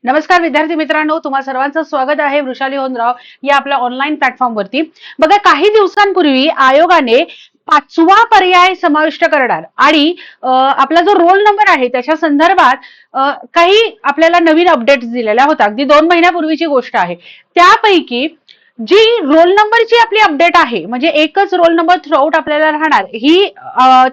नमस्कार विद्यार्थी मित्रांनो, तुम्हा सर्वांचं स्वागत आहे वृषाली होनराव या आपल्या ऑनलाईन प्लॅटफॉर्मवरती। बघा, काही दिवसांपूर्वी आयोगाने 5वा पर्याय समाविष्ट करणार आणि आपला जो रोल नंबर आहे त्याच्या संदर्भात काही आपल्याला नवीन अपडेट्स दिलेल्या होत्या। अगदी 2 महिन्यापूर्वीची गोष्ट आहे। त्यापैकी जी रोल नंबरची आपली अपडेट आहे, म्हणजे एकच रोल नंबर थ्रूआउट आपल्याला राहणार, ही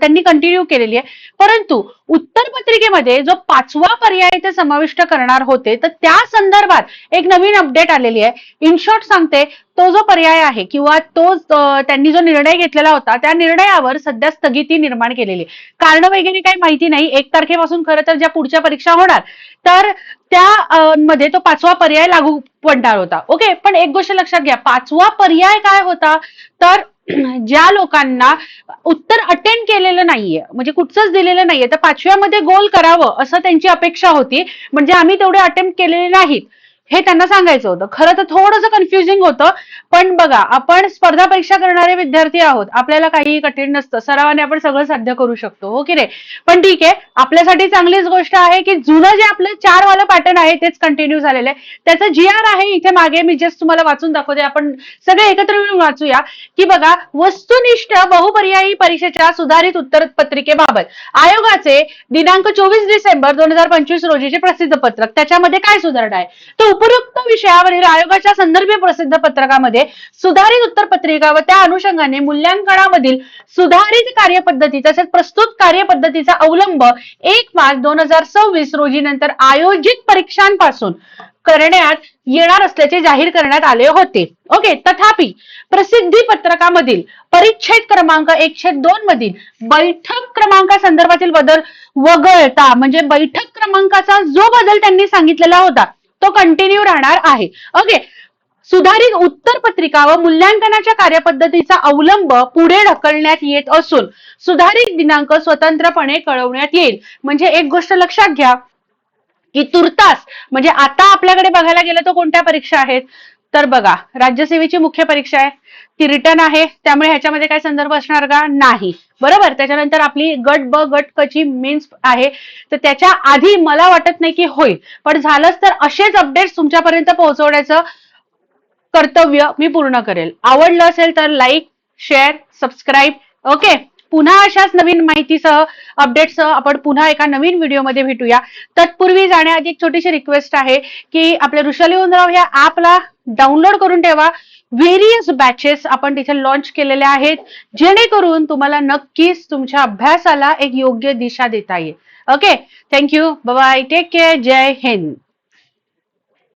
त्यांनी कंटिन्यू केलेली आहे। परंतु उत्तरपत्रिकेमध्ये जो 5वा पर्याय ते समाविष्ट करणार होते, तर त्या संदर्भात एक नवीन अपडेट आलेली आहे। इन शॉर्ट सांगते, तो जो पर्याय आहे किंवा तो त्यांनी जो निर्णय घेतलेला होता, त्या निर्णयावर सध्या स्थगिती निर्माण केलेली आहे। कारण वगैरे काही माहिती नाही। 1 तारखेपासून खरं तर ज्या पुढच्या परीक्षा होणार, तर त्या मध्ये तो 5वा पर्याय लागू पडणार होता। ओके, पण एक गोष्ट लक्षात घ्या, 5वा पर्याय काय होता, तर ज्या लोकांना उत्तर अटेंड केलेलं नाहीये, म्हणजे कुठचंच दिलेलं नाहीये, तर 5व्यामध्ये गोल करावं असं त्यांची अपेक्षा होती। म्हणजे आम्ही तेवढे अटेम्प्ट केलेले नाहीत हे त्यांना सांगायचं होतं। खरं तर थोडंसं कन्फ्युजिंग होतं, पण बघा, आपण स्पर्धा परीक्षा करणारे विद्यार्थी आहोत, आपल्याला काही कठीण नसतं, सरावाने आपण सगळं साध्य करू शकतो, हो की नाही? पण ठीक आहे, आपल्यासाठी चांगलीच गोष्ट आहे की जुनं जे आपलं 4 वाला पॅटर्न आहे तेच कंटिन्यू झालेलं आहे। त्याचं GR आहे इथे मागे, मी जस्ट तुम्हाला वाचून दाखवते, आपण सगळे एकत्र मिळून वाचूया। की बघा, वस्तुनिष्ठ बहुपर्यायी परीक्षेच्या सुधारित उत्तरपत्रिकेबाबत आयोगाचे दिनांक 24 डिसेंबर 2025 रोजीचे प्रसिद्ध पत्रक, त्याच्यामध्ये काय सुधारणा आहे, तर उपरोक्त विषयावरील आयोगाच्या संदर्भीय प्रसिद्ध पत्रकामध्ये सुधारित उत्तरपत्रिका व त्या अनुषंगाने मूल्यांकनामधील सुधारित कार्यपद्धती तसेच प्रस्तुत कार्यपद्धतीचा अवलंब 1 मार्च 2026 रोजी नंतर आयोजित परीक्षांपासून करण्यात येणार असल्याचे जाहीर करण्यात आले होते। ओके, तथापि प्रसिद्धी पत्रकामधील परिच्छेद क्रमांक 102 मधील बैठक क्रमांकासंदर्भातील बदल वगळता, म्हणजे बैठक क्रमांकाचा जो बदल त्यांनी सांगितलेला होता तो कंटिन्यू राहणार आहे। ओके, सुधारित उत्तरपत्रिका व मूल्यांकनाच्या कार्यपद्धतीचा अवलंब पुढे ढकलण्यात येत असून सुधारित दिनांक स्वतंत्रपणे कळवण्यात येईल। म्हणजे एक गोष्ट लक्षात घ्या की तुर्तास, म्हणजे आता आपल्याकडे बघायला गेलं तर कोणत्या परीक्षा आहेत, तर बघा, राज्यसेवेची मुख्य परीक्षा आहे, ती रिटर्न आहे, त्यामुळे ह्याच्यामध्ये काय संदर्भ असणार का? नाही, बरोबर। त्याच्यानंतर आपली गट ब गट क ची मेन्स आहे, तर त्याच्या आधी मला वाटत नाही की होईल, पण झालंच तर असेच अपडेट्स तुमच्यापर्यंत पोहोचवण्याचं कर्तव्य मी पूर्ण करेल। आवडलं असेल तर लाईक, शेअर, सबस्क्राईब। ओके, पुन्हा अशाच नवीन माहितीसह, अपडेटसह आपण पुन्हा एका नवीन व्हिडिओमध्ये भेटूया। तत्पूर्वी जाण्याआधी एक छोटीशी रिक्वेस्ट आहे की आपल्या वृषाली होनराव या ॲपला डाउनलोड करून ठेवा। व्हेरियस बॅचेस आपण तिथे लॉन्च केलेले आहेत, जेणेकरून तुम्हाला नक्कीच तुमच्या अभ्यासाला एक योग्य दिशा देता येईल। Okay, thank you, bye bye, take care, जय हिंद।